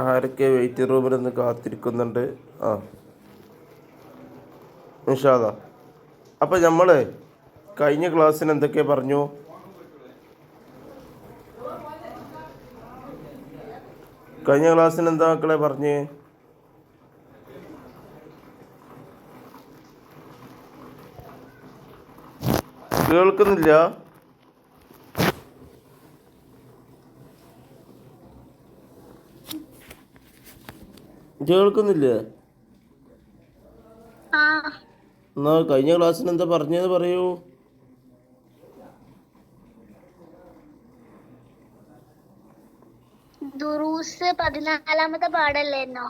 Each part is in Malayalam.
ആരൊക്കെ വെയിറ്റിംഗ് റൂമിൽ നിന്ന് കാത്തിരിക്കുന്നുണ്ട്? ആ, ഇൻഷാ അല്ലാ. അപ്പം നമ്മൾ കഴിഞ്ഞ ക്ലാസ്സിന് എന്തൊക്കെ പറഞ്ഞു? കഴിഞ്ഞ ക്ലാസ്സിന് എന്താ മക്കളെ പറഞ്ഞ്? കേൾക്കുന്നില്ല? കേൾക്കുന്നില്ലേ? എന്നാ കഴിഞ്ഞ ക്ലാസ്സിന് എന്താ പറഞ്ഞതെന്ന് പറയൂ. ദുറൂസ് 14-ാമത്തെ പാഠല്ലേന്നോ?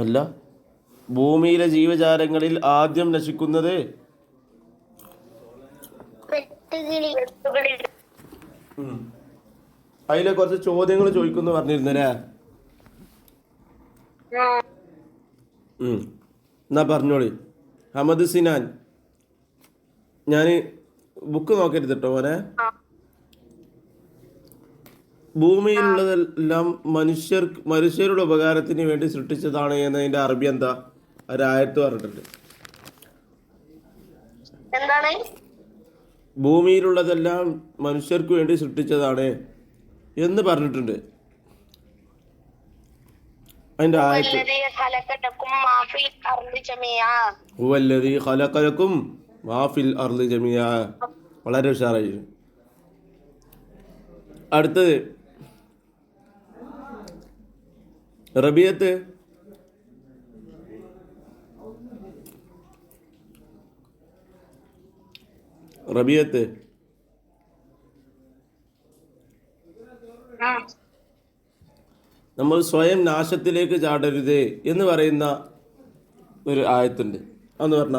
അല്ല, ഭൂമിയിലെ ജീവജാലങ്ങളിൽ ആദ്യം നശിക്കുന്നത് വെട്ടുകിളി. അതിലെ കുറച്ച് ചോദ്യങ്ങൾ ചോദിക്കുന്നു പറഞ്ഞിരുന്നല്ലേ? എന്നാ പറഞ്ഞോളി. ഹമദ് സിനാൻ, ഞാൻ ബുക്ക് നോക്കരുത് കേട്ടോ മോനെ. ഭൂമിയിലുള്ളതെല്ലാം മനുഷ്യരുടെ ഉപകാരത്തിന് വേണ്ടി സൃഷ്ടിച്ചതാണ് എന്നതിന്റെ അറബി എന്താ? ഒരായത്ത് പറഞ്ഞിട്ടുണ്ട്. എന്താണ്? ഭൂമിയിലുള്ളതെല്ലാം മനുഷ്യർക്ക് വേണ്ടി സൃഷ്ടിച്ചതാണ് എന്ന് പറഞ്ഞിട്ടുണ്ട്. അതിന്റെ ആയത്ത് ഹുവല്ലദീ ഖലഖലകും മാ ഫിൽ അർളി ജമീഅ. വളരെ ഉഷാറായി. അടുത്തത് റബിയത്ത്. റബിയത്ത്, നമ്മൾ സ്വയം നാശത്തിലേക്ക് ചാടരുത് എന്ന് പറയുന്ന ഒരു ആയത്തുണ്ട്. അന്ന് പറഞ്ഞ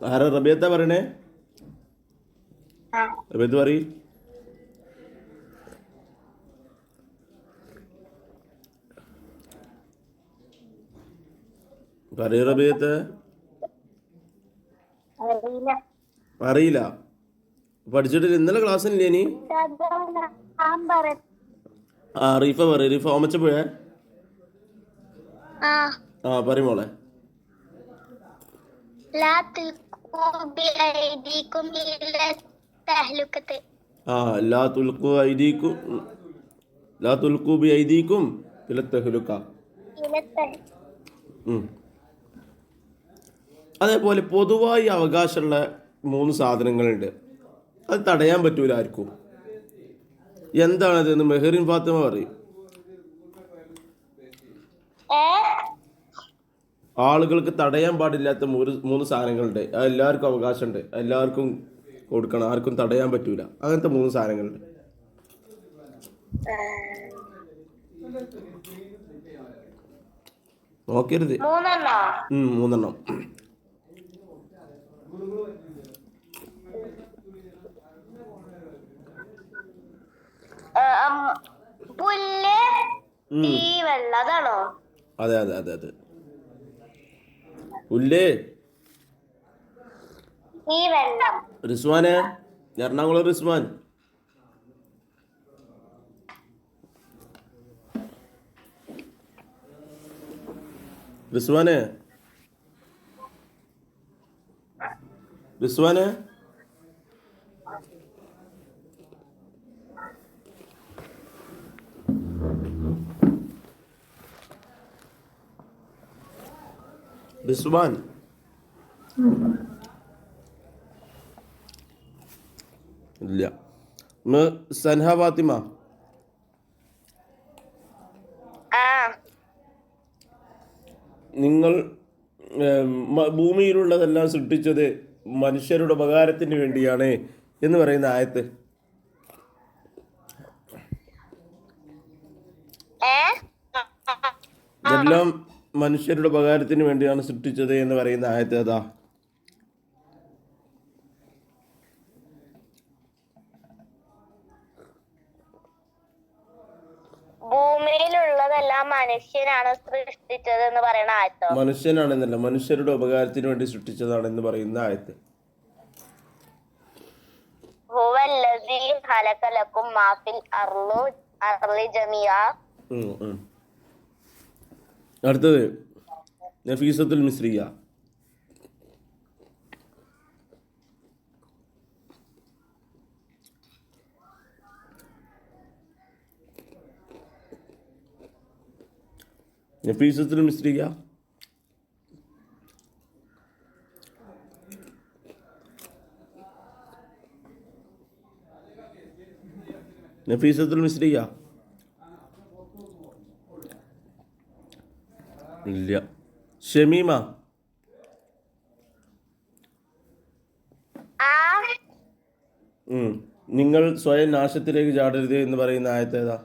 ആരാ റബിയത്ത പറയണേ? റബിയത്ത് പറയ്. പറയ് റബിയത്ത്. അറിയില്ല, പഠിച്ചിട്ടില്ല. ഇന്നലെ ക്ലാസ്സിനില്ലേ നീ? ആ, റീഫ പറയും. റീഫ ഓമച്ച പോയേ. ആ, പറയും മോളെ. ആ, ലാ തുൽഖൂ ബി ഐദീകും ഇല തഹ്ലുക. അതേപോലെ പൊതുവായി അവകാശമുള്ള 3 സാധനങ്ങളുണ്ട്. അത് തടയാൻ പറ്റൂല ആർക്കും. എന്താണതെന്ന് മെഹറിൻ ഫാത്തിമ പറയും. ആളുകൾക്ക് തടയാൻ പാടില്ലാത്ത 3 സാധനങ്ങളുണ്ട്. അത് എല്ലാവർക്കും അവകാശമുണ്ട്, എല്ലാവർക്കും കൊടുക്കണം, ആർക്കും തടയാൻ പറ്റൂല. അങ്ങനത്തെ 3 സാധനങ്ങളുണ്ട്. നോക്കരുത്. 3 പുല്ല്, തീ, വെള്ളം. അതാണോ? അതെ അതെ അതെ അതെ. പുല്ല്, തീ, വെള്ളം. റിസ്വാനെ, എറണാകുളം റിസ്വാൻ. റിസ്വാനെ, റിസ്വാനെ, റിസ്വാൻ. ഇല്ല. സൻഹ ഫാത്തിമ, നിങ്ങൾ ഭൂമിയിലുള്ളതെല്ലാം സൃഷ്ടിച്ചത് മനുഷ്യരുടെ ഉപകാരത്തിന് വേണ്ടിയാണ് എന്ന് പറയുന്ന ആയത്ത്. ഇതെല്ലാം മനുഷ്യരുടെ ഉപകാരത്തിന് വേണ്ടിയാണ് സൃഷ്ടിച്ചത് എന്ന് പറയുന്ന ആയത്ത് ഏതാ? ഭൂമിയിലുള്ളതെല്ലാം മനുഷ്യനാണ് സൃഷ്ടിച്ചത് എന്ന് പറയുന്ന ആയത്തോ? മനുഷ്യനാണെന്നല്ല, മനുഷ്യരുടെ ഉപകാരത്തിന് വേണ്ടി സൃഷ്ടിച്ചതാണെന്ന് പറയുന്ന ആയത്ത്. ഹുവല്ലദീ ഖലഖ ലക്കും മാ ഫിൽ അർളി ജമീഅ. അടുത്തത് നഫീസത്തുൽ മിസ്രിയ. നഫീസത്തുൽ മിസ്രിയ. നഫീസത്തുൽ മിസ്രിയ ഇല്ല. ഷമീമ. നിങ്ങൾ സ്വയം നാശത്തിലേക്ക് ചാടരുത് എന്ന് പറയുന്ന ആയത്ത് ഏതാ?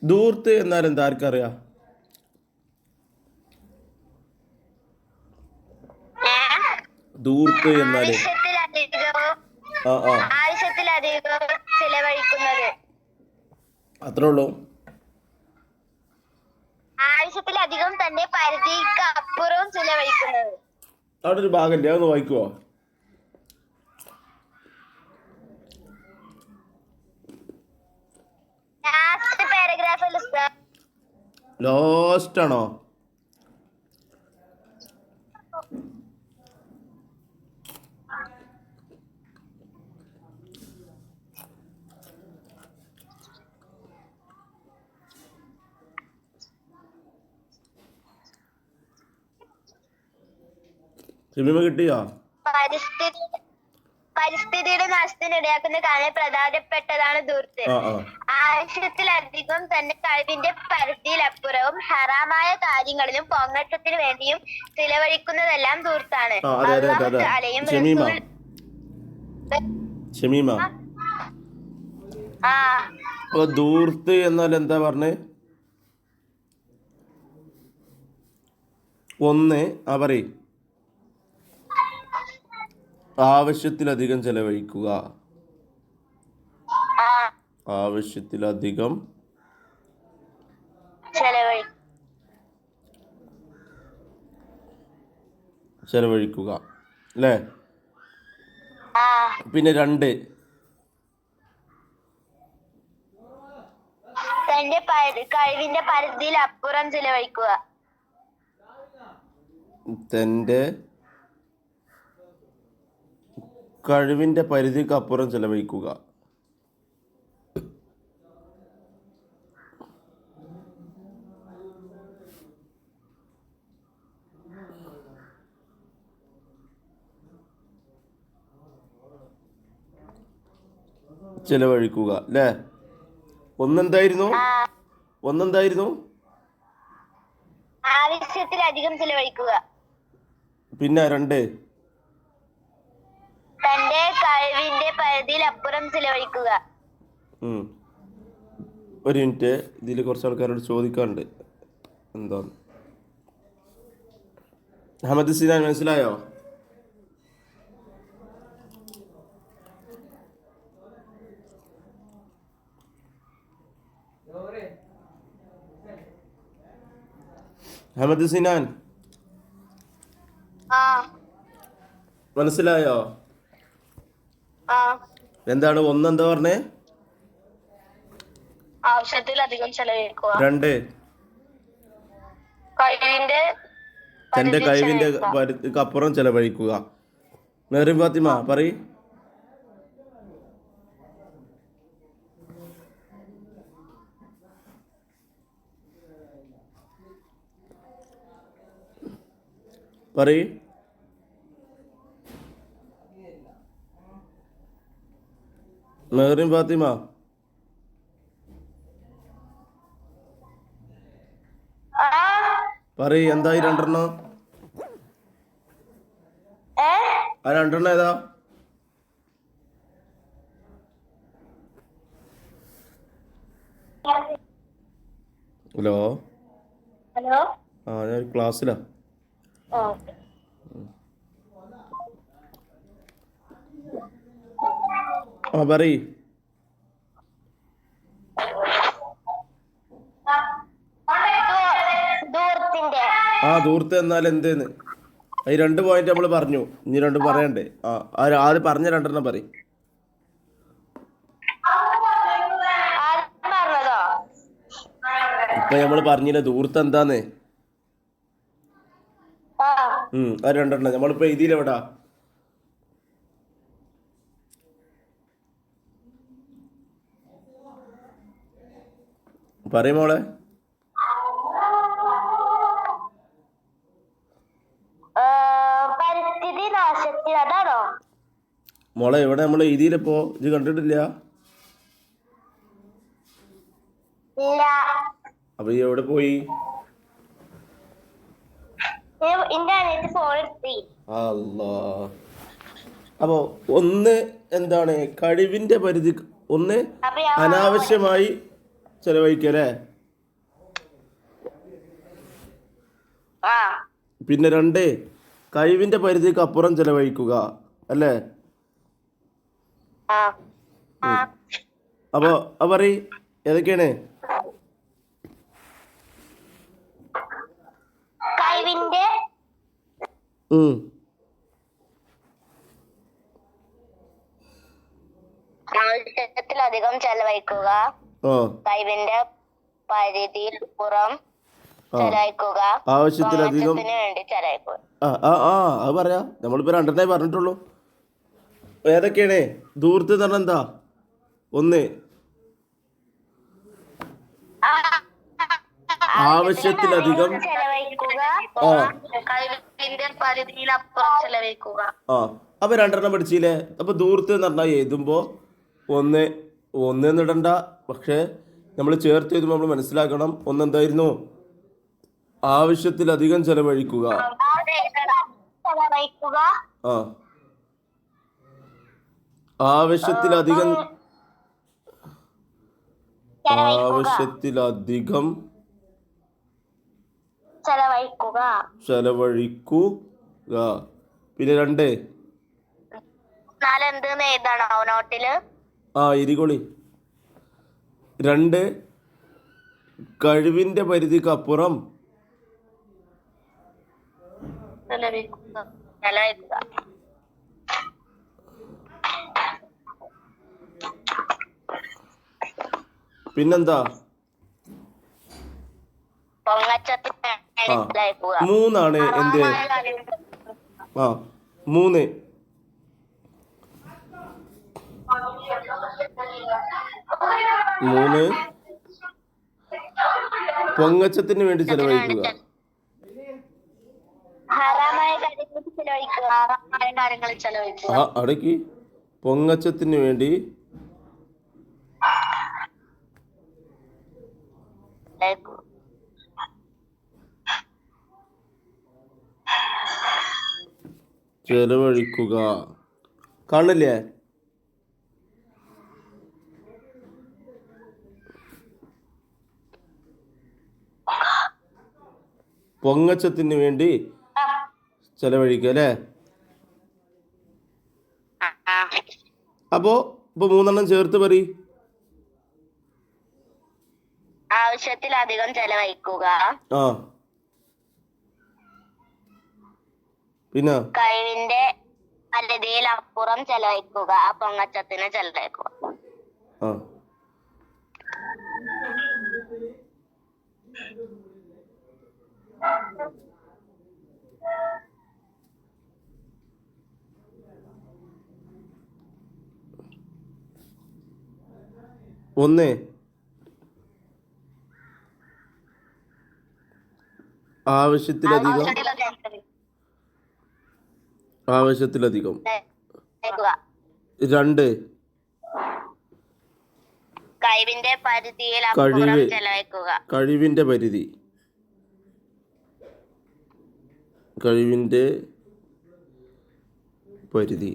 ദൂർത്ത് എന്നാൽ എന്താ, ആർക്കറിയാം? ദൂർത്ത് എന്നാല് ആവശ്യത്തിലധികം ചിലവഴിക്കുന്നത്. അത്രേ ഉള്ളൂ. ആവശ്യത്തിലധികം തന്നെ പരിധിക്ക് അപ്പുറവും ചിലവഴിക്കുന്നത്. അവിടെ ഒരു ഭാഗല്ലേ, അതൊന്ന് വായിക്കുവോ? Last paragraph. ലാസ്റ്റ് ആണോ? ഷമീമ കിട്ടിയോ? പരിസ്ഥിതിയുടെ നാശത്തിന് ഇടയാക്കുന്ന കാര്യം പ്രധാനപ്പെട്ടതാണ് ദൂർത്ത്. ആവശ്യത്തിലധികം തന്നെ കഴിവിന്റെ പരിധിയിലപ്പുറവും ഹറാമായ കാര്യങ്ങളിലും പൊങ്ങച്ചത്തിന് വേണ്ടിയും ചിലവഴിക്കുന്നതെല്ലാം ദൂർത്താണ്. ദൂർത്ത് എന്നാൽ എന്താ പറഞ്ഞേ? ഒന്ന് പറയ്. ആവശ്യത്തിലധികം ചെലവഴിക്കുക. ആവശ്യത്തിലധികം ചെലവഴിക്കുക അല്ലേ? പിന്നെ രണ്ട്, തന്റെ കഴിവിന്റെ പരിധിയിൽ അപ്പുറം ചെലവഴിക്കുക. തന്റെ കഴിവിന്റെ പരിധിക്ക് അപ്പുറം ചെലവഴിക്കുക. ചെലവഴിക്കുക അല്ലേ? ഒന്നെന്തായിരുന്നു? ആവശ്യത്തിലധികം ചെലവഴിക്കുക. പിന്നെ രണ്ട്, തന്റെ കഴിവിന്റെ പരിധിയിൽ അപ്പുറം ചെലവഴിക്കുക. ഒരു മിനിറ്റ്, ഇതിൽ കുറച്ച് ആൾക്കാരോട് ചോദിക്കാറുണ്ട്. എന്താ അഹമ്മദ് സിനാൻ മനസ്സിലായോ? അഹമ്മദ് സിനാൻ മനസ്സിലായോ? എന്താണ് ഒന്നെന്താ പറഞ്ഞേ? ആവശ്യത്തിലധികം ചെലവഴിക്കുക. രണ്ട്, തന്റെ കഴിവിന്റെ അപ്പുറം ചെലവഴിക്കുക. മെറിൻ ഫാത്തിമ പറയ്. പറയ്. മെറിൻ ഫാത്തിമ പറയ്, എന്തായി രണ്ടെണ്ണം? ആ രണ്ടെണ്ണം ഏതാ? ഹലോ ഹലോ ആ ഞാൻ ക്ലാസ്സിലാ. ഓക്കെ. ആ പറയ്. ദൂരത്തിന്റെ ആ ദൂരത്ത് എന്നാൽ എന്തേന്ന് ഈ 2 പോയിന്റ് നമ്മൾ പറഞ്ഞു. ഇനി 2 പറയണ്ടേ? ആദ്യം പറഞ്ഞ 2 പറയും. ആദ്യം പറഞ്ഞതോ? ഇപ്പൊ നമ്മൾ പറഞ്ഞില്ല ദൂരത്ത് എന്താന്ന്. ആ ആ 2 നമ്മളിപ്പോ എഴുതിയിലെവിടാ? പറയും മോളെ. പരിസ്ഥിതി നാശത്തിൽ അതാണോ? മോളെ എവിടെ നമ്മൾ എഴുതിയില്ലപ്പോ? ഇത് കണ്ടിട്ടില്ല? ഇല്ല. അപ്പൊ ഈ എവിടെ പോയി? എന്റെ അനിയത്തി ഫോൺ എടുത്തി. അല്ലാ. അപ്പോ ഒന്ന് എന്താണ് കഴിവിന്റെ പരിധി, ഒന്ന് അപ്പൊ ഞാൻ അനാവശ്യമായി ചെലവഴിക്കല്ലേ, ആ പിന്നെ 2 കഴിവിന്റെ പരിധിക്ക് അപ്പുറം ചെലവഴിക്കുക അല്ലേ? ആ ആ അപ്പോൾ അത് പറയ് ഏതൊക്കെയാണ്? കഴിവിന്റെ ഉം. ആവശ്യത്തിലധികം ചെലവഴിക്കുക, ആ കഴിവിന്റെ പരിധിയിൽ പുറം ചെലവഴിക്കുക, ആവശ്യത്തിലധികം മോശത്തിന് വേണ്ടി ചെലവഴിക്കുക. അത് പറയാ. നമ്മളിപ്പോ 2 പറഞ്ഞിട്ടുള്ളൂ. ഏതൊക്കെയാണ്? ദൂരത്ത് എന്ന് പറഞ്ഞാൽ എന്താ? ഒന്ന് ആവശ്യത്തിലധികം ചെലവഴിക്കുക, ആ കഴിവിന്റെ പരിധിയിലപ്പുറം ചെലവഴിക്കുക. ആ അപ്പൊ 2 പഠിച്ചില്ലേ? അപ്പൊ ദൂരത്ത് എന്ന് പറഞ്ഞാൽ എഴുതുമ്പോ ഒന്ന് എന്നിടണ്ട. പക്ഷെ നമ്മൾ ചേർത്ത് എഴുതുമ്പോൾ നമ്മൾ മനസ്സിലാക്കണം ഒന്നെന്തായിരുന്നു? ആവശ്യത്തിലധികം ചെലവഴിക്കുക. ചെലവഴിക്കുക, ആ ആവശ്യത്തിലധികം ആവശ്യത്തിലധികം ചെലവഴിക്കുക. ചെലവഴിക്കുക. പിന്നെ 2 എന്ത് എഴുതണോ നോട്ടില്? ഇരികൊളി. 2 കഴിവിന്റെ പരിധിക്ക് അപ്പുറം ചെലവഴിക്കുക. പിന്നെന്താ? പൊങ്ങച്ചത്തിന് വേണ്ടി ചെലവഴിക്കുക. 3 എന്ത്? 3 പൊങ്ങച്ചത്തിന് വേണ്ടി ചെലവഴിക്കുക. ഹറാമായ കാര്യങ്ങൾക്ക് ചെലവഴിക്കുക. ഹറാമായ കാര്യങ്ങളിൽ ചെലവഴിക്കുക. അടയ്ക്ക്. പൊങ്ങച്ചത്തിന് വേണ്ടി ചെലവഴിക്കുക. കാണില്ലേ? പൊങ്ങച്ചത്തിന് വേണ്ടി ചെലവഴിക്കുക അല്ലേ? ഇപ്പൊ 3 ചേർത്ത് പറയും. ആവശ്യത്തിലധികം ചെലവഴിക്കുക, പിന്നെ കഴിവിന്റെ പരിധിയിൽ അപ്പുറം ചെലവഴിക്കുക, പൊങ്ങച്ചത്തിന് ചെലവഴിക്കുക. ഒന്ന് ആവശ്യത്തിലധികം 2 കഴിവിന്റെ പരിധിയിൽ അപ്പുറം ചെലവഴിക്കുക. കഴിവിന്റെ പരിധി പരിധി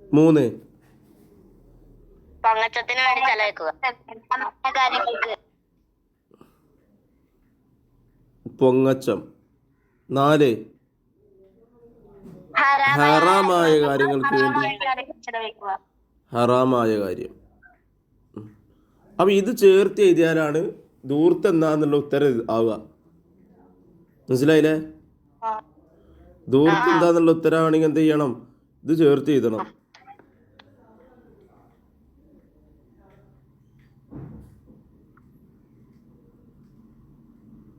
3 പൊങ്ങച്ചത്തിന് വേണ്ടി ചെലവഴിക്കുക. കാര്യങ്ങൾക്ക് പൊങ്ങച്ചം. 4 ഹറാമായ കാര്യങ്ങൾക്ക് വേണ്ടി ചെലവഴിക്കുക. ഹറാമായ കാര്യം. അപ്പം ഇത് ചേർത്ത് എഴുതിയാലാണ് ദൂർത്ത് എന്താന്നുള്ള ഉത്തരം ആവുക. മനസ്സിലായില്ലേ? ദൂർത്ത് എന്താന്നുള്ള ഉത്തരമാണെങ്കിൽ എന്ത് ചെയ്യണം? ഇത് ചേർത്ത് എഴുതണം.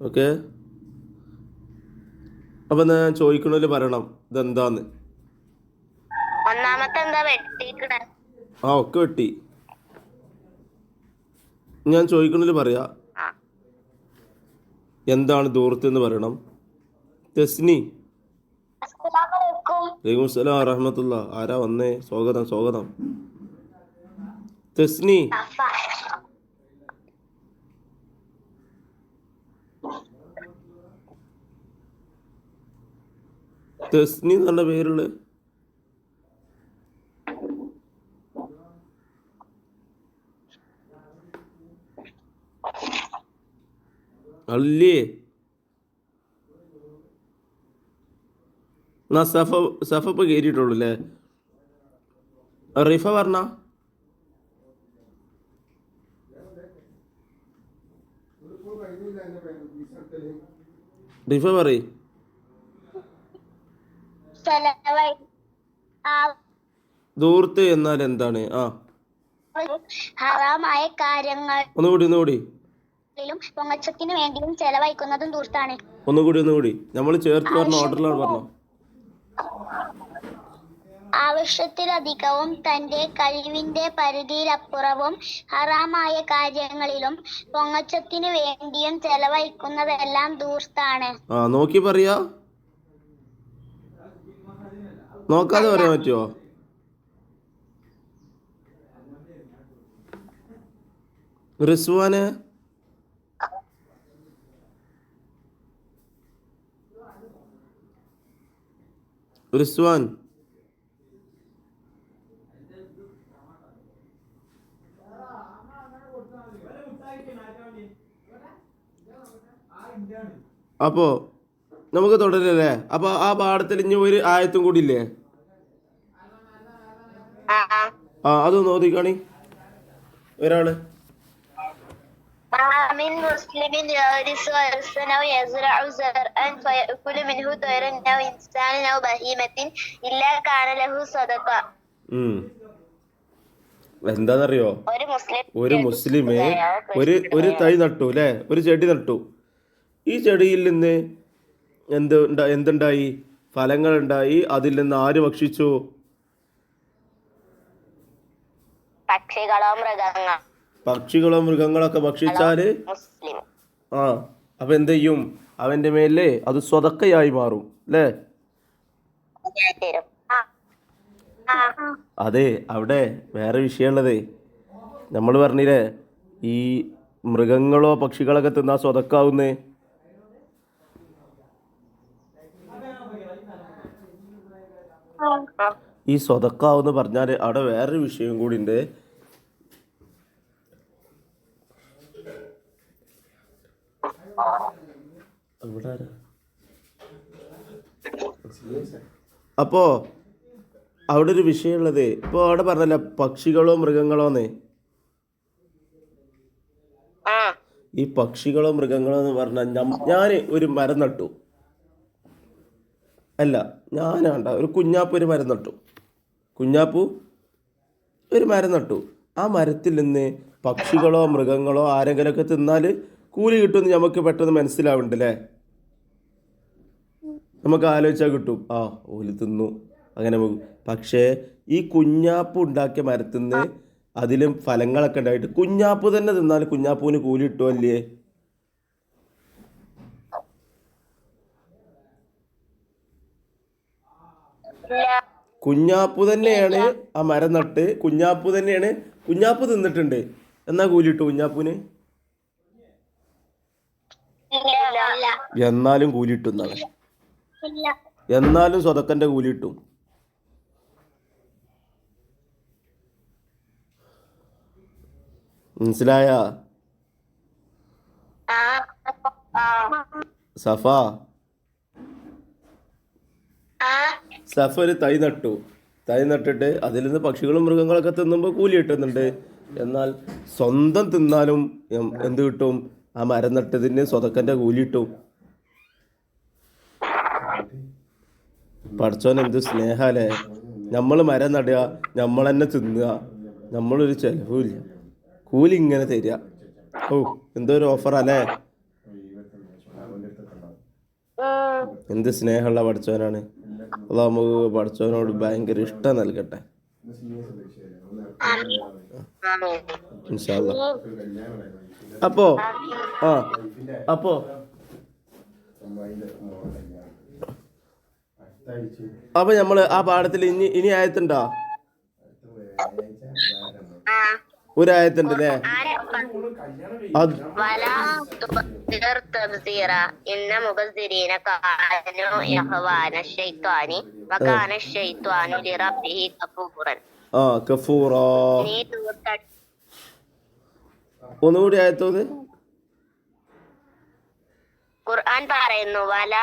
ഓക്കെ. അപ്പം ഞാൻ ചോദിക്കണതിൽ പറയണം ഇതെന്താന്ന്. ഒന്നാമത്തെ എന്താ വെട്ടിക്കണ? ആ ഒക്കെ വെട്ടി. ഞാൻ ചോദിക്കണതിൽ പറയാ എന്താണ് ദൂർത്ത് എന്ന് പറയണം. തെസ്നി. വലൈക്കും സലാം റഹ്മത്തുള്ള. ആരാ വന്നേ? സ്വാഗതം സ്വാഗതം. തെസ്നി. തെസ്നി എന്ന് പറഞ്ഞ പേരുള്ള അല്ലേ? എന്നാ സഫ ഇപ്പൊ കയറിയിട്ടുള്ളൂ അല്ലേ? റിഫ പറഞ്ഞ റിഫ പറ. ദൂർത്ത് എന്നാൽ എന്താണ്? ഹറാമായ കാര്യങ്ങൾ ഒന്നുകൂടി പൊങ്ങച്ചത്തിന് വേണ്ടിയും ചെലവഴിക്കുന്നതും ദൂർത്താണ്. ഒന്നുകൂടി നമ്മൾ ചേർത്ത് പറഞ്ഞ ഓർഡറിലാണ് പറഞ്ഞോ. ആവശ്യത്തിലധികവും തന്റെ കഴിവിന്റെ പരിധിയിലപ്പുറവും ഹറാമായ കാര്യങ്ങളിലും പൊങ്ങച്ചത്തിന് വേണ്ടിയും ചെലവഴിക്കുന്നതെല്ലാം ദൂർത്താണ്. നോക്കി പറയാ. നോക്കാതെ പറയാൻ പറ്റുമോ? റിസ്വാന് റിസ്വാൻ അപ്പോ നമുക്ക് തുടരല്ലേ? അപ്പൊ ആ പാഠത്തിൽ ഇനി ഒരു ആയത്തും കൂടി ഇല്ലേ? അതൊന്ന് ഓതിക്കാണി ഒരാള്. من مسلم يغرس غرسا أو يزرع زرعا فيأكل منه طيرا أو إنسان أو بهيمة إلا كان له صدقة. എന്താന്നറിയോ? ഒരു മുസ്ലിമ് ഒരു തൈ നട്ടു അല്ലേ? ഒരു ചെടി നട്ടു. ഈ ചെടിയിൽ നിന്ന് എന്തുണ്ടായി? ഫലങ്ങളുണ്ടായി. അതിൽ നിന്ന് ആര് ഭക്ഷിച്ചു? പക്ഷികളോ മൃഗങ്ങളൊക്കെ ഭക്ഷിച്ചാല് അപ്പൊ എന്ത് ചെയ്യും? അവന്റെ മേലെ അത് സ്വതക്കയായി മാറും അല്ലേ? അതെ. അവിടെ വേറെ വിഷയമുള്ളതേ. നമ്മൾ പറഞ്ഞില്ലേ ഈ മൃഗങ്ങളോ പക്ഷികളൊക്കെ തിന്നാ സ്വതക്കാവുന്നേ. ഈ സ്വതക്കാവെന്ന് പറഞ്ഞാല് അവിടെ വേറൊരു വിഷയം കൂടി ഉണ്ട്. അപ്പോ അവിടെ ഒരു വിഷയമുള്ളത്. ഇപ്പൊ അവിടെ പറഞ്ഞല്ല പക്ഷികളോ മൃഗങ്ങളോന്നേ. ഈ പക്ഷികളോ മൃഗങ്ങളോ എന്ന് പറഞ്ഞാൽ ഞാൻ ഒരു മരം നട്ടു. അല്ല, ഞാനാണ്ട ഒരു കുഞ്ഞാപ്പു ഒരു മരം നട്ടു. കുഞ്ഞാപ്പു ഒരു മരം നട്ടു. ആ മരത്തിൽ നിന്ന് പക്ഷികളോ മൃഗങ്ങളോ ആരെങ്കിലുമൊക്കെ തിന്നാൽ കൂലി കിട്ടുമെന്ന് നമുക്ക് പെട്ടെന്ന് മനസ്സിലാവുന്നുണ്ടല്ലേ? നമുക്ക് ആലോചിച്ചാൽ കിട്ടും. ഓല് തിന്നു അങ്ങനെ പോകും. പക്ഷേ ഈ കുഞ്ഞാപ്പ് ഉണ്ടാക്കിയ മരത്തിൽ നിന്ന് അതിലും ഫലങ്ങളൊക്കെ ഉണ്ടായിട്ട് കുഞ്ഞാപ്പ് തന്നെ തിന്നാൽ കുഞ്ഞാപ്പൂവിന് കൂലി കിട്ടുമോ അല്ലേ? കുഞ്ഞാപ്പു തന്നെയാണ് ആ മരം നട്ട്. കുഞ്ഞാപ്പു തന്നെയാണ്. കുഞ്ഞാപ്പു തിന്നിട്ടുണ്ട്. എന്നാ കൂലി കിട്ടും കുഞ്ഞാപ്പൂന്? എന്നാലും കൂലി കിട്ടും എന്നാണ്. എന്നാലും സ്വതക്കന്റെ കൂലി കിട്ടും. മനസ്സിലായ? സഫ ആ സഫ ഒരു തൈ നട്ടു. തൈ നട്ടിട്ട് അതിൽ നിന്ന് പക്ഷികളും മൃഗങ്ങളൊക്കെ തിന്നുമ്പോൾ കൂലി കിട്ടുന്നുണ്ട്. എന്നാൽ സ്വന്തം തിന്നാലും എന്ത് കിട്ടും? ആ മരം നട്ടതിന് സ്വതക്കൻ്റെ കൂലി കിട്ടും. പഠിച്ചോൻ എന്ത് സ്നേഹല്ലേ. നമ്മൾ മരം നടുക, നമ്മൾ തന്നെ തിന്നുക, നമ്മളൊരു ചെലവുമില്ല, കൂലി ഇങ്ങനെ തരിക. ഓ, എന്തോ ഒരു ഓഫർ അല്ലേ. എന്ത് സ്നേഹമുള്ള പഠിച്ചവനാണ്. അത് നമുക്ക് പഠിച്ചവനോട് ഭയങ്കര ഇഷ്ടം നൽകട്ടെ ഇൻഷാ അല്ലാ. അപ്പോ ആ അപ്പോ അപ്പൊ നമ്മള് ആ പാഠത്തിൽ ഇനി ആയത്തുണ്ടോ? ഒരായത്തുണ്ടല്ലേ? അത് ولا تبذر تبذيرا إن مبذرين كانوا إخوان الشيطان وكان الشيطان لربه كفورا. കഫൂറ. നീ ദൂർത്തടി ഒന്നുകൂടി ആയത്തോത്. ഖുർആൻ പറയുന്നു വല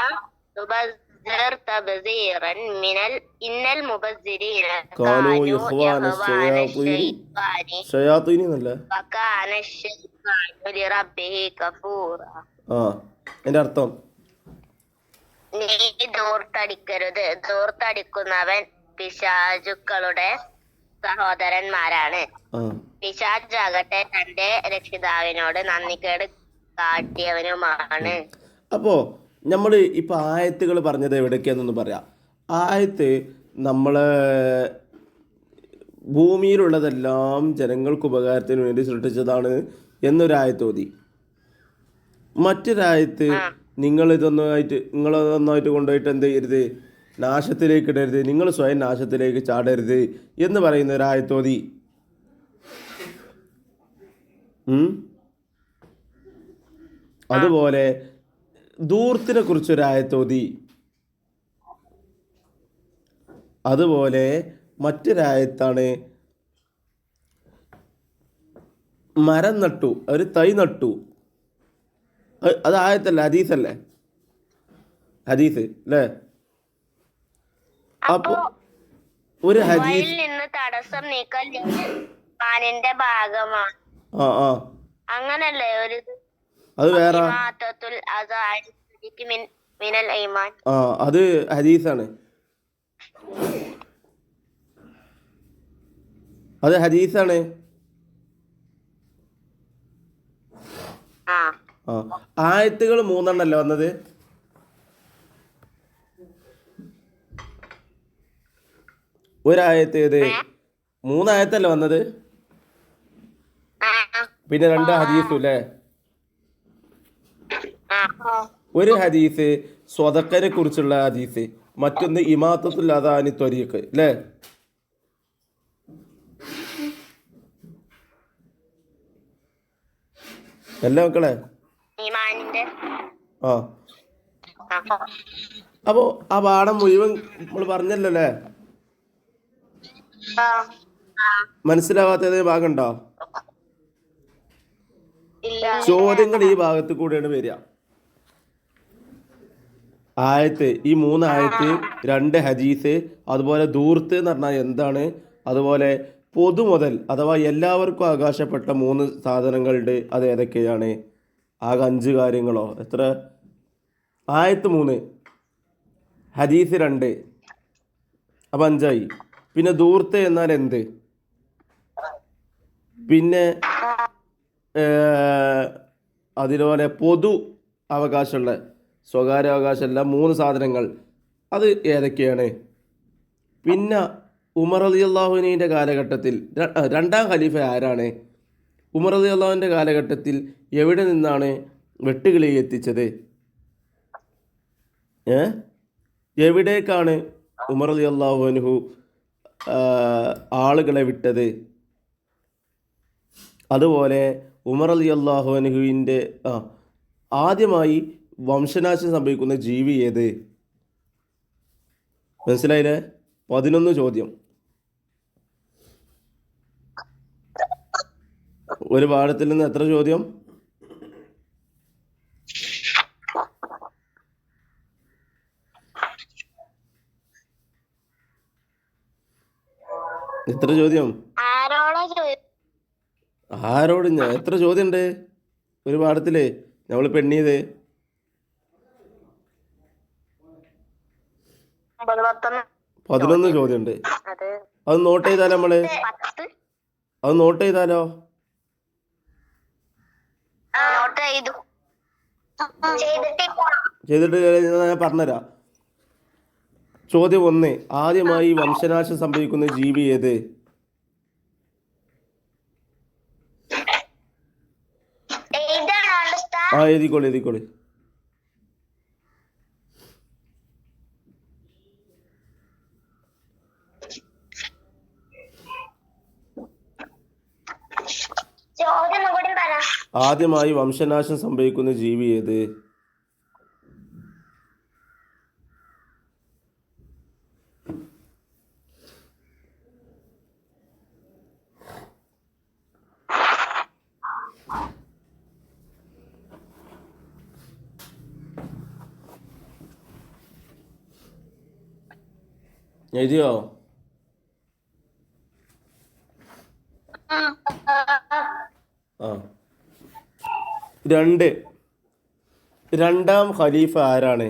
തുബസ്സിർ തബ്സീറൻ ഇന്നൽ മുബസ്സിരീന കാനൂ കാനൂ ഇഖ്വാന ഇഖ്വാന ശയാത്തീനി. ശൈത്വാനി ശയാത്തീനി എന്നല്ലേ? വകാന ശൈത്വാനു ലിറബ്ബിഹി കഫൂറ. അതിന്റെ അർത്ഥം നീ ദൂർത്തടിക്കരുത്. ദൂർത്തടിക്കുന്നവൻ പിശാചുക്കളുടെ സഹോദരന്മാരാണ്. പിശാചാകട്ടെ തന്റെ രക്ഷിതാവിനോട് നന്ദികേട് കാട്ടിയവനുമാണ്. അപ്പോൾ നമ്മൾ ഇപ്പോൾ ആയത്തുകൾ പറഞ്ഞത് എവിടേക്കാന്നൊന്ന് പറയാം. ആയത്ത് നമ്മളെ ഭൂമിയിലുള്ളതെല്ലാം ജനങ്ങൾക്ക് ഉപകാരത്തിന് വേണ്ടി സൃഷ്ടിച്ചതാണ് എന്നൊരായത്ത് ഓതി. മറ്റൊരായത്ത് നിങ്ങളിതൊന്നായിട്ട് കൊണ്ടുപോയിട്ട് എന്ത് ചെയ്യരുത്, നാശത്തിലേക്ക് ഇടരുത്, നിങ്ങൾ സ്വയം നാശത്തിലേക്ക് ചാടരുത് എന്ന് പറയുന്ന ഒരായത്ത് ഓതി. അതുപോലെ ധൂർത്തിനെ കുറിച്ചൊരായത്തോതി. അതുപോലെ മറ്റൊരായത്താണ് മരം നട്ടു, ഒരു തൈ നട്ടു. അത് ആയത്തല്ല, ഹദീസല്ലേ? ഹദീസ് അല്ലേ? അപ്പൊ ഒരു ഹദീസ് നിന്ന് തടസ്സം നീക്കൽ ഈമാനിന്റെ ഭാഗമാണ്. അങ്ങനല്ലേ ഒരു അത് വേറെ. അത് ഹദീസാണ്. അത് ഹദീസാണ്. ആയത്തുകൾ 3 വന്നത്. ഒരായത്ത് ഏത്? 3 ആയത്തല്ലേ വന്നത്? പിന്നെ 2 ഹദീസും അല്ലേ? ഒരു ഹദീസ് സ്വതക്കനെ കുറിച്ചുള്ള ഹദീസ്, മറ്റൊന്ന് ഇമാത്തത്തുൽ അദാനി ത്വരീഖ് അല്ലേ? അല്ലേ മക്കളെ? അപ്പോ ആ പാഠം മുഴുവൻ നമ്മൾ പറഞ്ഞല്ലോ അല്ലേ? മനസ്സിലാവാത്ത ഭാഗമുണ്ടോ? ചോദ്യങ്ങൾ ഈ ഭാഗത്ത് കൂടെയാണ് വരിക. ആയത്ത്, ഈ 3 ആയത്ത്, 2 ഹദീസ്, അതുപോലെ ധൂർത്ത് എന്ന് പറഞ്ഞാൽ എന്താണ്, അതുപോലെ പൊതുമുതൽ അഥവാ എല്ലാവർക്കും അവകാശപ്പെട്ട 3 സാധനങ്ങളുണ്ട്. അത് ഏതൊക്കെയാണ്? ആകെ 5 കാര്യങ്ങളോ എത്ര? ആയത്ത് 3, ഹദീസ് 2, അപ്പം 5ആയി. പിന്നെ ധൂർത്ത് എന്നാൽ എന്ത്? പിന്നെ അതുപോലെ പൊതു അവകാശമുള്ള, സ്വകാര്യ അവകാശമല്ല, 3 സാധനങ്ങൾ, അത് ഏതൊക്കെയാണ്? പിന്നെ ഉമർ റളിയല്ലാഹുവിൻ്റെ കാലഘട്ടത്തിൽ 2ാം ഖലീഫ ആരാണ്? ഉമർ റളിയല്ലാഹുവിൻ്റെ കാലഘട്ടത്തിൽ എവിടെ നിന്നാണ് വെട്ടുകിളി എത്തിച്ചത്? എവിടേക്കാണ് ഉമർ റളിയല്ലാഹു അൻഹു ആളുകളെ വിട്ടത്? അതുപോലെ ഉമർ റളിയല്ലാഹു അൻഹുവിൻ്റെ ആദ്യമായി വംശനാശം സംഭവിക്കുന്ന ജീവി ഏത്? മനസ്സിലായില്ലേ? 11 ചോദ്യം. ഒരു പാഠത്തിൽ നിന്ന് എത്ര ചോദ്യം? എത്ര ചോദ്യം? ആരോടാ ചോദിച്ചത്? ആരോട് ഞാൻ എത്ര ചോദ്യം ഉണ്ട് ഒരു പാഠത്തില് നമ്മൾ പെണ്ണിയത്? 11 ചോദ്യം ഉണ്ട്. അത് നോട്ട് ചെയ്താലോ നമ്മള്? അത് നോട്ട് ചെയ്താലോ? ചെയ്തിട്ട് ഞാൻ പറഞ്ഞുതരാം. ചോദ്യം 1, ആദ്യമായി വംശനാശം സംഭവിക്കുന്ന ജീവി ഏത്? എഴുതിക്കോളി എഴുതിക്കോളി. ആദ്യമായി വംശനാശം സംഭവിക്കുന്ന ജീവി ഏത്? എഴുതിയോ? ആ 2, രണ്ടാം ഖലീഫ ആരാണ്?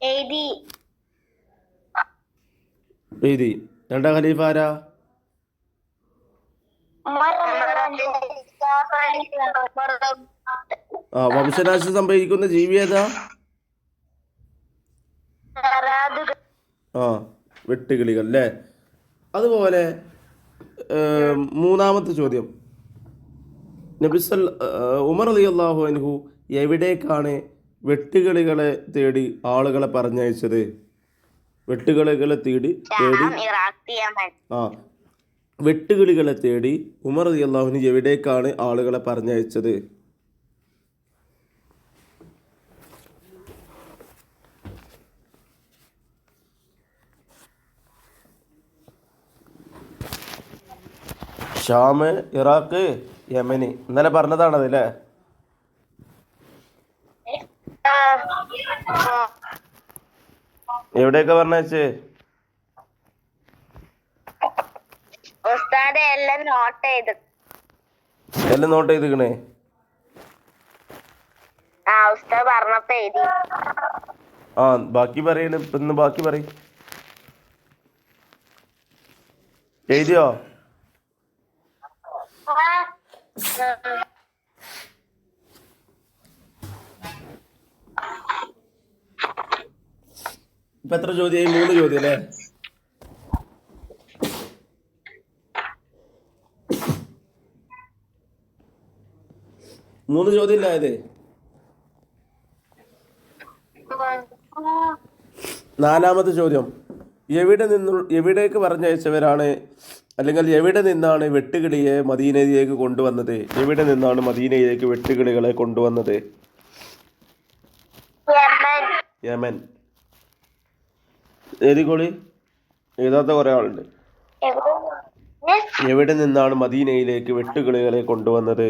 എഴുതി. രണ്ടാം ഖലീഫ ആരാ? വംശനാശം സംഭവിക്കുന്ന ജീവി ഏതാ? വെട്ടുകിളികൾ അല്ലേ? അതുപോലെ മൂന്നാമത്തെ ചോദ്യം, ഉമർ റളിയല്ലാഹു അൻഹു എവിടേക്കാണ് വെട്ടുകിളികളെ തേടി ആളുകളെ പറഞ്ഞയച്ചത്? വെട്ടുകിളികളെ തേടി വെട്ടുകിളികളെ തേടി ഉമർ റളിയല്ലാഹു അൻഹു എവിടേക്കാണ് ആളുകളെ പറഞ്ഞയച്ചത്? ഷാം, ഇറാഖ്, യമന്. ഇന്നലെ പറഞ്ഞതാണത് അല്ലേ? എവിടെയൊക്കെ പറഞ്ഞയച്ചേ? എല്ലാം നോട്ട് ചെയ്തിക്കണേ? ബാക്കി പറയണ ഇന്ന് ബാക്കി പറയും. എഴുതിയോ? ഇപ്പൊ എത്ര ചോദ്യമായി? 3 ചോദ്യം അല്ലേ? മൂന്ന് ചോദ്യം ഇല്ല അതെ? 4ാമത്തെ ചോദ്യം, എവിടേക്ക് പറഞ്ഞയച്ചവരാണ്, അല്ലെങ്കിൽ എവിടെ നിന്നാണ് വെട്ടുകിളിയെ മദീനയിലേക്ക് കൊണ്ടുവന്നത്? എവിടെ നിന്നാണ് മദീനയിലേക്ക് വെട്ടുകിളികളെ കൊണ്ടുവന്നത്? യമൻ. എഴുതിക്കോളി. എഴുതാത്ത കുറെ ആളുണ്ട്. എവിടെ നിന്നാണ് മദീനയിലേക്ക് വെട്ടുകിളികളെ കൊണ്ടുവന്നത്?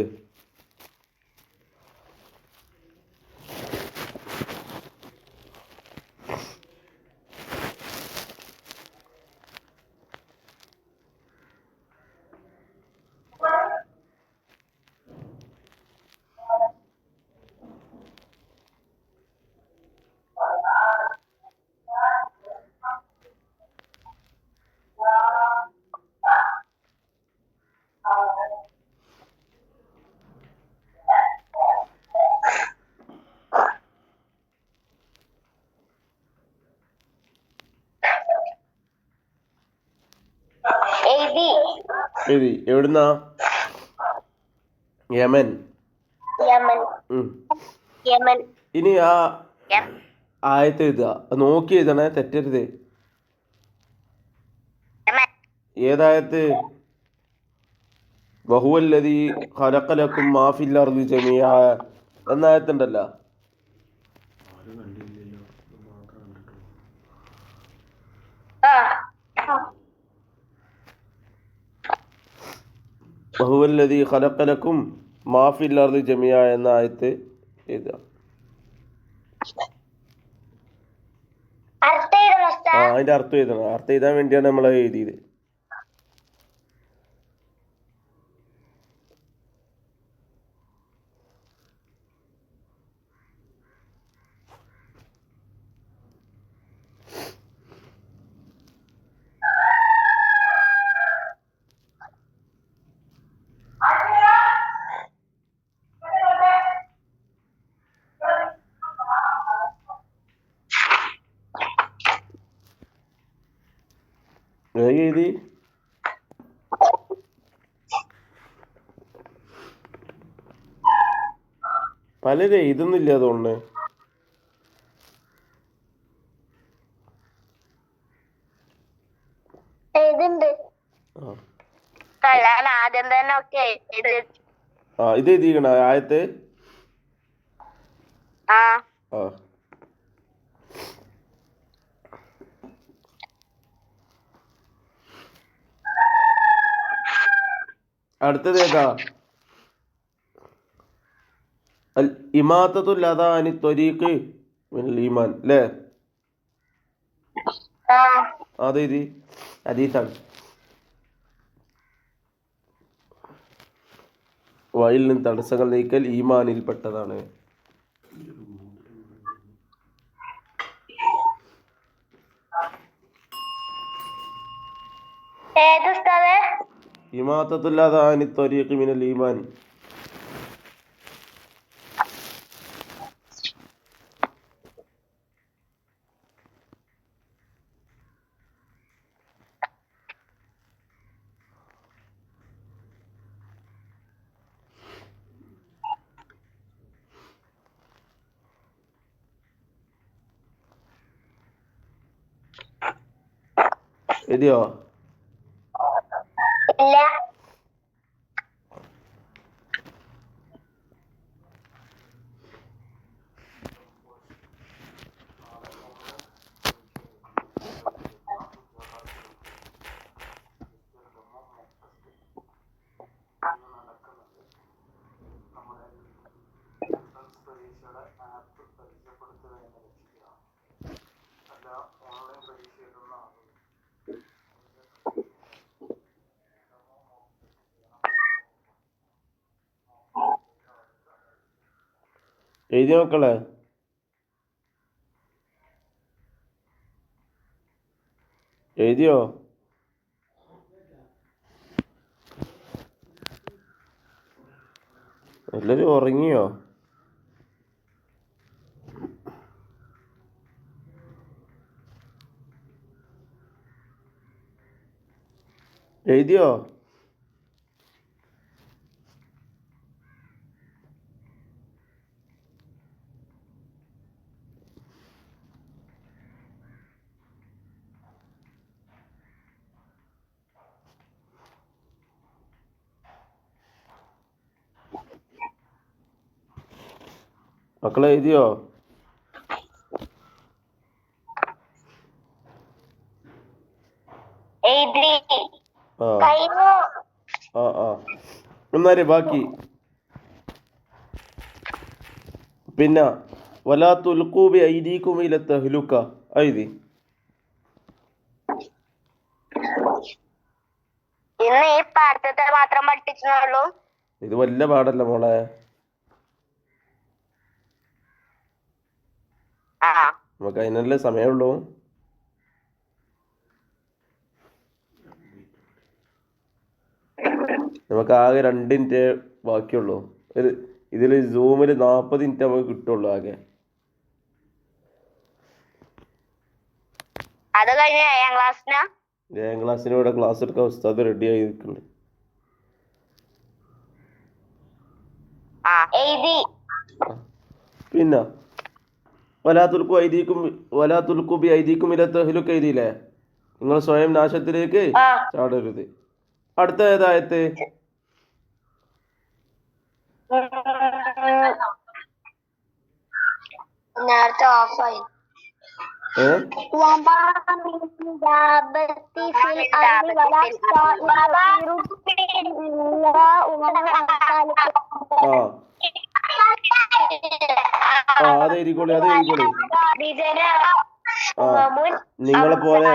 എഴുതി. എവിടുന്നാ? യമൻ. ഇനി ആ ആയത്ത് എഴുതുക. നോക്കി എഴുതണേ, തെറ്റരുത്. ഏതായത്ത്? വഹുവല്ലദീ ഖലഖ ലക്കും മാ ഫിൽ അർളി ജമീഅ എന്നായത്തുണ്ടല്ലോ. വഹുവല്ലദീ ഖലഖലക്കും മാ ഫിൽ അർളി ജമിയ എന്ന ആയത്ത് എഴുതുക. അതിന്റെ അർത്ഥം എഴുതണം. അർത്ഥം എഴുതാൻ വേണ്ടിയാണ് നമ്മൾ എഴുതിയത്. എഴുതി പലരും എഴുതുന്നില്ല അതുകൊണ്ട്. ആദ്യം തന്നെ ഒക്കെ ഇത് എഴുതിക്കണ ആയത്ത്. ആ അടുത്തത് ഏതാ? അൽ ഇമാത്തത്തുൽ അദാ അനി ത്വരീഖ് മിനൽ ഈമാൻ അല്ലേ? അതെഴുതി. ഹദീസാണ്. വഴിയിൽ നിന്ന് തടസ്സങ്ങൾ നീക്കൽ ഈമാനിൽപ്പെട്ടതാണ്. ഇമാത്തത്തുൽ അദാ അനി ത്വരീഖ് മിനൽ ഈമാൻ. എഴുതിയോ? ഇല്ല. എഴുതി മക്കളെ. എഴുതിയോ? എല്ലാരും ഉറങ്ങിയോ? എഴുതിയോ? മക്കളെ എഴുതിയോ? എന്നാല് ബാക്കി പിന്നെ വലാ തുൽഖൂ ബി ഐദീകും ഇല തഹ്ലുക എഴുതി. ഇന്ന് ഈ പാഠത്തെ മാത്രം പഠിപ്പിച്ചുള്ളൂ. ഇത് വല്ല പാടല്ല മോളെ. നമുക്ക് അതിനല്ലേ സമയമുള്ളൂ. നമുക്ക് ആകെ 2 മിനിറ്റ് ബാക്കിയുള്ളൂ. ഇതിൽ സൂമിൽ 40 മിനിറ്റ് നമുക്ക് കിട്ടുള്ളൂ ആകെ. അത് കഴിഞ്ഞ 7ാം ക്ലാസ്സിനൂടെ ക്ലാസ് എടുക്കാൻ ഉസ്താദ് റെഡി ആയി നിൽക്കുന്നുണ്ട്. പിന്നെ വലാ തുൽഖൂ ബി ഐദീകും ഇല തഹ്ലുക എഴുതിയില്ലേ? നിങ്ങൾ സ്വയം നാശത്തിലേക്ക് ചാടരുത്. അടുത്ത ഏതായത്ത്? നേരത്തെ ഓഫായി. ആ ആ അത് എഴുതിക്കോളി അത് എഴുതിക്കോളി. ആ നിങ്ങളെ പോലെ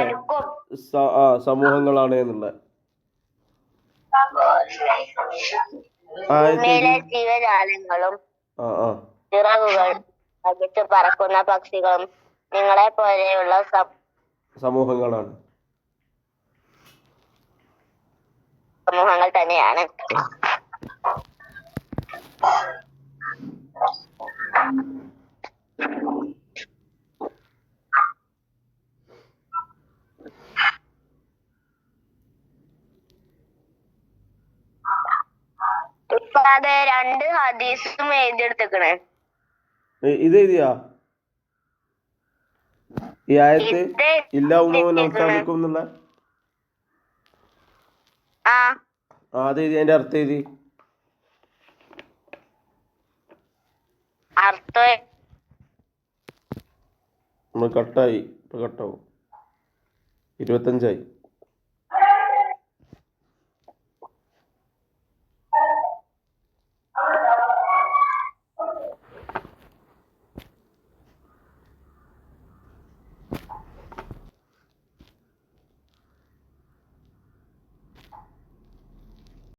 സമൂഹങ്ങളാണ് എന്നുള്ള ഭൂമിയിലെ ജീവജാലങ്ങളും ചിറകുകൾ അകത്ത് പറക്കുന്ന പക്ഷികളും നിങ്ങളെ പോലെയുള്ള സമൂഹങ്ങളാണ്, സമൂഹങ്ങൾ തന്നെയാണ്. ഉസ്താദെ 2 ഹദീസും എഴുതിയെടുത്തേക്കണേ. ഇത് എഴുതിയാ ഈ ആയത്ത് ഇല്ല അവസാനിക്കും എന്നുള്ള അത് എഴുതി. അതിന്റെ അർത്ഥം എഴുതി. നമ്മൾ കട്ടായി, ഇപ്പൊ കട്ടാവും. 25 ആയി.